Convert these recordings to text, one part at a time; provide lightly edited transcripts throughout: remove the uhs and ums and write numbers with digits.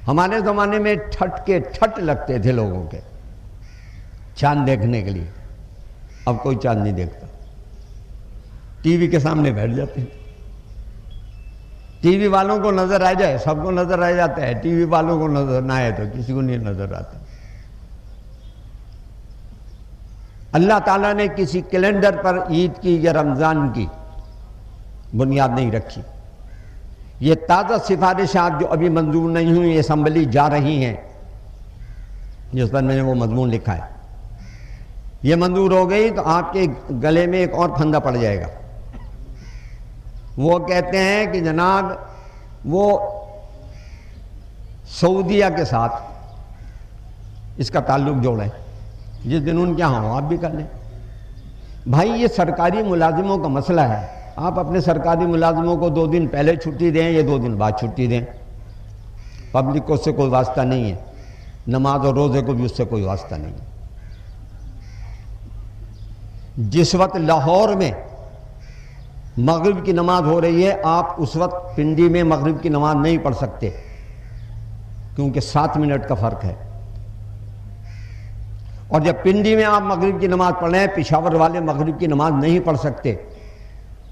ہمارے زمانے میں ٹھٹ کے ٹھٹ لگتے تھے لوگوں کے چاند دیکھنے کے لیے، اب کوئی چاند نہیں دیکھتا، ٹی وی کے سامنے بیٹھ جاتے ہیں۔ ٹی وی والوں کو نظر آ جائے سب کو نظر آ جاتا ہے، ٹی وی والوں کو نظر نہ آئے تو کسی کو نہیں نظر آتا۔ اللہ تعالیٰ نے کسی کیلنڈر پر عید کی یا رمضان کی بنیاد نہیں رکھی۔ یہ تازہ سفارشات جو ابھی منظور نہیں ہوئی اسمبلی جا رہی ہیں، جس پر میں نے وہ مضمون لکھا ہے، یہ منظور ہو گئی تو آپ کے گلے میں ایک اور پھندا پڑ جائے گا۔ وہ کہتے ہیں کہ جناب وہ سعودیہ کے ساتھ اس کا تعلق جوڑیں، جس دن ان کے یہاں ہو آپ بھی کر لیں۔ بھائی یہ سرکاری ملازموں کا مسئلہ ہے، آپ اپنے سرکاری ملازموں کو 2 دن پہلے چھٹی دیں یا 2 دن بعد چھٹی دیں، پبلک کو اس سے کوئی واسطہ نہیں ہے، نماز اور روزے کو بھی اس سے کوئی واسطہ نہیں ہے۔ جس وقت لاہور میں مغرب کی نماز ہو رہی ہے، آپ اس وقت پنڈی میں مغرب کی نماز نہیں پڑھ سکتے، کیونکہ 7 منٹ کا فرق ہے۔ اور جب پنڈی میں آپ مغرب کی نماز پڑھ رہے ہیں، پشاور والے مغرب کی نماز نہیں پڑھ سکتے،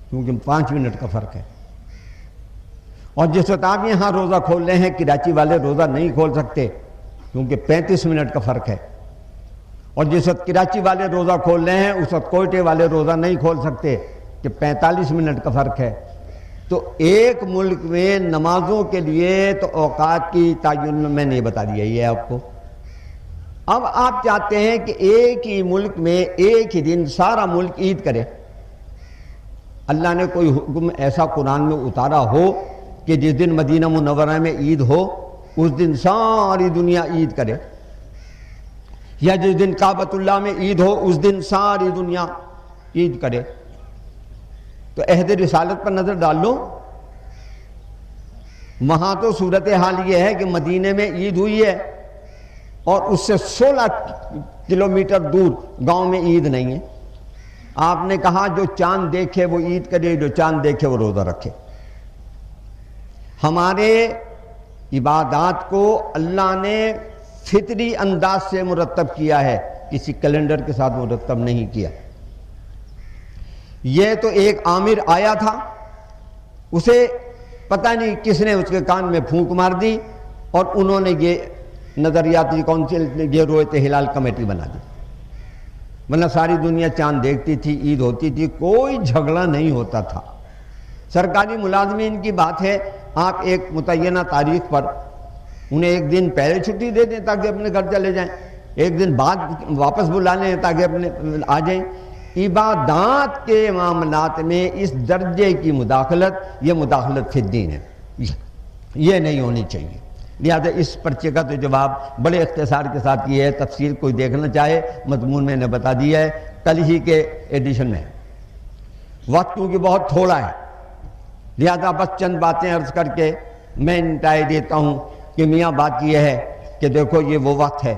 کیونکہ 5 منٹ کا فرق ہے۔ اور جس وقت آپ یہاں روزہ کھول رہے ہیں، کراچی والے روزہ نہیں کھول سکتے، کیونکہ 35 منٹ کا فرق ہے۔ اور جس وقت کراچی والے روزہ کھول رہے ہیں، اس وقت کوئٹے والے روزہ نہیں کھول سکتے، کہ 45 منٹ کا فرق ہے۔ تو ایک ملک میں نمازوں کے لیے تو اوقات کی تعین میں نے بتا دیا یہ آپ کو۔ اب آپ چاہتے ہیں کہ ایک ہی ملک میں ایک ہی دن سارا ملک عید کرے۔ اللہ نے کوئی حکم ایسا قرآن میں اتارا ہو کہ جس دن مدینہ منورہ میں عید ہو اس دن ساری دنیا عید کرے، یا جس دن کعبۃ اللہ میں عید ہو اس دن ساری دنیا عید کرے؟ تو عہد رسالت پر نظر ڈال لو، وہاں تو صورتحال یہ ہے کہ مدینے میں عید ہوئی ہے اور اس سے 16 کلومیٹر دور گاؤں میں عید نہیں ہے۔ آپ نے کہا جو چاند دیکھے وہ عید کرے، جو چاند دیکھے وہ روزہ رکھے۔ ہمارے عبادات کو اللہ نے فطری انداز سے مرتب کیا ہے، کسی کیلنڈر کے ساتھ مرتب نہیں کیا۔ یہ تو ایک عامر آیا تھا، اسے پتہ نہیں کس نے اس کے کان میں پھونک مار دی اور انہوں نے یہ نظریاتی کونسل یہ رویت ہلال کمیٹی بنا دی، ورنہ ساری دنیا چاند دیکھتی تھی، عید ہوتی تھی، کوئی جھگڑا نہیں ہوتا تھا۔ سرکاری ملازمین کی بات ہے، آپ ایک متعینہ تاریخ پر انہیں ایک دن پہلے چھٹی دے دیں تاکہ اپنے گھر چلے جائیں، ایک دن بعد واپس بلا لیں تاکہ اپنے آ جائیں۔ عبادات کے معاملات میں اس درجے کی مداخلت، یہ مداخلت فی الدین ہے، یہ نہیں ہونی چاہیے۔ لہذا اس پرچے کا تو جواب بڑے اختصار کے ساتھ یہ ہے، تفصیل کوئی دیکھنا چاہے مضمون میں نے بتا دیا ہے کل ہی کے ایڈیشن میں۔ وقت کیونکہ بہت تھوڑا ہے، لہذا بس چند باتیں عرض کر کے میں انتہائی دیتا ہوں کہ میاں بات یہ ہے کہ دیکھو یہ وہ وقت ہے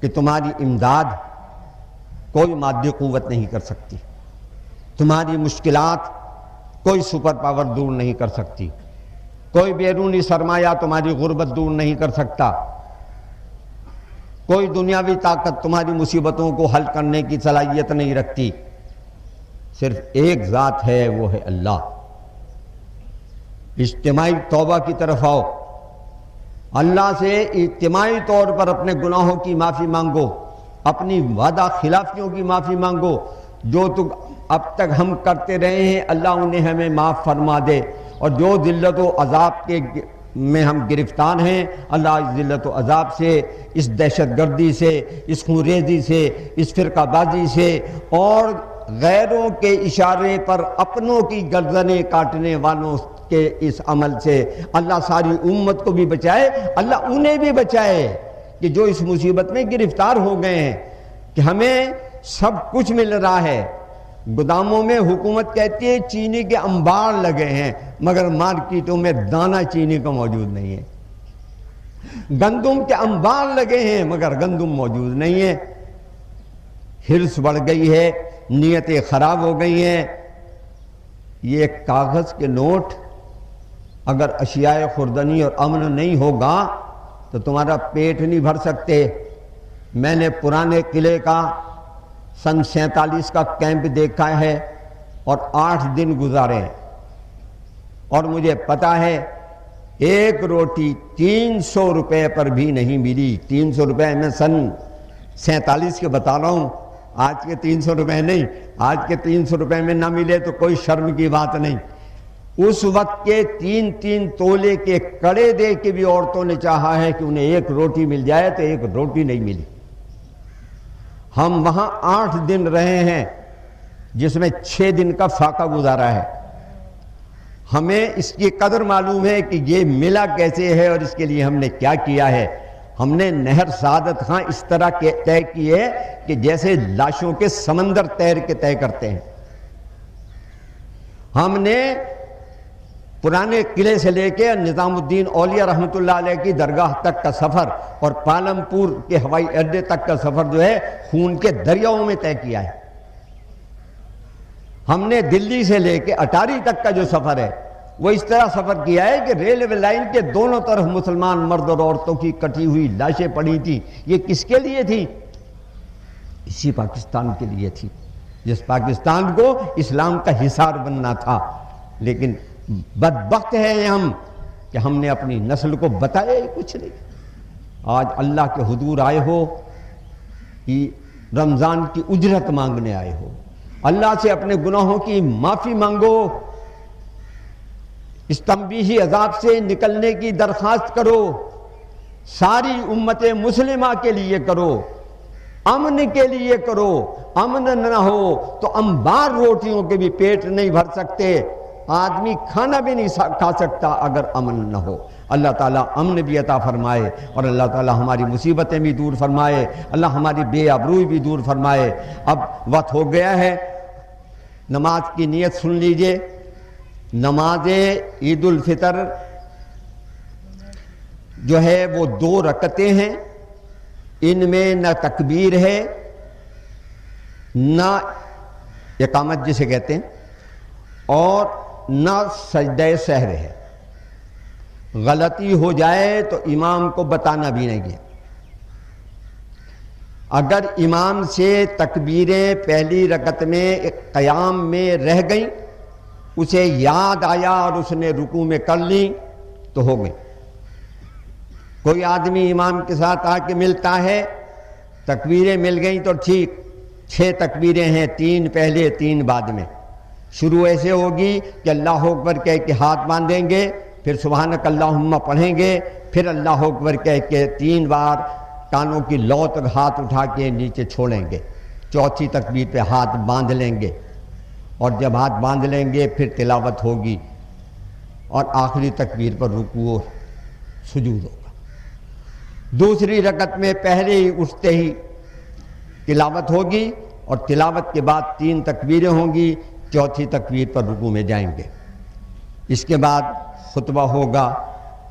کہ تمہاری امداد کوئی مادی قوت نہیں کر سکتی، تمہاری مشکلات کوئی سپر پاور دور نہیں کر سکتی، کوئی بیرونی سرمایہ تمہاری غربت دور نہیں کر سکتا، کوئی دنیاوی طاقت تمہاری مصیبتوں کو حل کرنے کی صلاحیت نہیں رکھتی۔ صرف ایک ذات ہے، وہ ہے اللہ۔ اجتماعی توبہ کی طرف آؤ، اللہ سے اجتماعی طور پر اپنے گناہوں کی معافی مانگو، اپنی وعدہ خلافیوں کی معافی مانگو، جو تو اب تک ہم کرتے رہے ہیں اللہ انہیں ہمیں معاف فرما دے، اور جو ذلت و عذاب کے میں ہم گرفتار ہیں اللہ اس ذلت و عذاب سے، اس دہشت گردی سے، اس خونریزی سے، اس فرقہ بازی سے اور غیروں کے اشارے پر اپنوں کی گردنیں کاٹنے والوں کے اس عمل سے اللہ ساری امت کو بھی بچائے، اللہ انہیں بھی بچائے کہ جو اس مصیبت میں گرفتار ہو گئے ہیں کہ ہمیں سب کچھ مل رہا ہے، گوداموں میں حکومت کہتی ہے چینی کے انبار لگے ہیں مگر مارکیٹوں میں دانہ چینی کا موجود نہیں ہے، گندم کے انبار لگے ہیں مگر گندم موجود نہیں ہے۔ ہرس بڑھ گئی ہے، نیتیں خراب ہو گئی ہیں۔ یہ کاغذ کے نوٹ اگر اشیاء خوردنی اور امن نہیں ہوگا تو تمہارا پیٹ نہیں بھر سکتے۔ میں نے پرانے قلعے کا سن 47 کا کیمپ دیکھا ہے اور 8 دن گزارے ہیں، اور مجھے پتا ہے ایک روٹی 300 روپے پر بھی نہیں ملی۔ 300 روپے میں سن 47 کے بتا رہا ہوں، آج کے 300 روپے نہیں۔ آج کے 300 روپے میں نہ ملے تو کوئی شرم کی بات نہیں۔ اس وقت کے 3 تولے کے کڑے دے کے بھی عورتوں نے چاہا ہے کہ انہیں ایک روٹی مل جائے، تو ایک روٹی نہیں ملی۔ ہم وہاں 8 دن رہے ہیں، جس میں 6 دن کا فاقہ گزارا ہے۔ ہمیں اس کی قدر معلوم ہے کہ یہ ملا کیسے ہے اور اس کے لیے ہم نے کیا کیا ہے۔ ہم نے نہر سعادت خاں اس طرح طے کی ہے کہ جیسے لاشوں کے سمندر تیر کے طے کرتے ہیں۔ ہم نے پرانے قلعے سے لے کے نظام الدین اولیاء رحمۃ اللہ علیہ کی درگاہ تک کا سفر اور پالمپور کے ہوائی اڈے تک کا سفر جو ہے خون کے دریاؤں میں طے کیا ہے۔ ہم نے دلی سے لے کے اٹاری تک کا جو سفر ہے وہ اس طرح سفر کیا ہے کہ ریلوے لائن کے دونوں طرف مسلمان مرد اور عورتوں کی کٹی ہوئی لاشیں پڑی تھیں۔ یہ کس کے لیے تھی؟ اسی پاکستان کے لیے تھی، جس پاکستان کو اسلام کا حصار بننا تھا۔ لیکن بدبخت ہیں ہم کہ ہم نے اپنی نسل کو بتایا ہی کچھ نہیں۔ آج اللہ کے حضور آئے ہو کہ رمضان کی اجرت مانگنے آئے ہو، اللہ سے اپنے گناہوں کی معافی مانگو، اس تنبیہی عذاب سے نکلنے کی درخواست کرو، ساری امت مسلمہ کے لیے کرو، امن کے لیے کرو۔ امن نہ ہو تو انبار روٹیوں کے بھی پیٹ نہیں بھر سکتے، آدمی کھانا بھی نہیں کھا سکتا اگر امن نہ ہو۔ اللہ تعالیٰ امن بھی عطا فرمائے اور اللہ تعالیٰ ہماری مصیبتیں بھی دور فرمائے، اللہ ہماری بے آبروئی بھی دور فرمائے۔ اب وقت ہو گیا ہے، نماز کی نیت سن لیجئے۔ نماز عید الفطر جو ہے وہ 2 رکعتیں ہیں، ان میں نہ تکبیر ہے نہ اقامت جسے کہتے ہیں، اور نہ سجدہ سہر ہے۔ غلطی ہو جائے تو امام کو بتانا بھی نہیں ہے۔ اگر امام سے تکبیریں پہلی رکعت میں قیام میں رہ گئیں، اسے یاد آیا اور اس نے رکوع میں کر لی تو ہو گئی۔ کوئی آدمی امام کے ساتھ آ کے ملتا ہے، تکبیریں مل گئیں تو ٹھیک، 6 تکبیریں ہیں، 3 پہلے 3 بعد میں۔ شروع ایسے ہوگی کہ اللہ اکبر کہہ کے ہاتھ باندھیں گے، پھر سبحانک اللہم پڑھیں گے، پھر اللہ اکبر کہہ کے 3 بار کانوں کی لو تک ہاتھ اٹھا کے نیچے چھوڑیں گے، چوتھی تکبیر پہ ہاتھ باندھ لیں گے، اور جب ہاتھ باندھ لیں گے پھر تلاوت ہوگی، اور آخری تکبیر پر رکوع و سجود ہوگا۔ دوسری رکعت میں پہلے ہی اٹھتے ہی تلاوت ہوگی، اور تلاوت کے بعد 3 تکبیریں ہوں گی، چوتھی تکبیر پر رکوع میں جائیں گے۔ اس کے بعد خطبہ ہوگا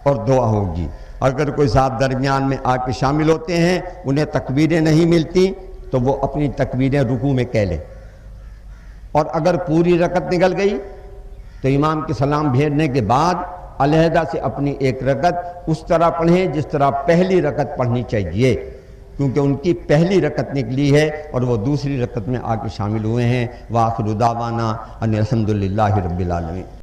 اور دعا ہوگی۔ اگر کوئی صاحب درمیان میں آ کے شامل ہوتے ہیں، انہیں تکبیریں نہیں ملتی تو وہ اپنی تکبیریں رکوع میں کہہ لیں، اور اگر پوری رکعت نکل گئی تو امام کے سلام بھیجنے کے بعد علیحدہ سے اپنی 1 رکعت اس طرح پڑھیں جس طرح پہلی رکعت پڑھنی چاہیے، کیونکہ ان کی پہلی رکعت نکلی ہے اور وہ دوسری رکعت میں آ کے شامل ہوئے ہیں۔ وآخر دعوانا ان الحمدللہ رب العالمین۔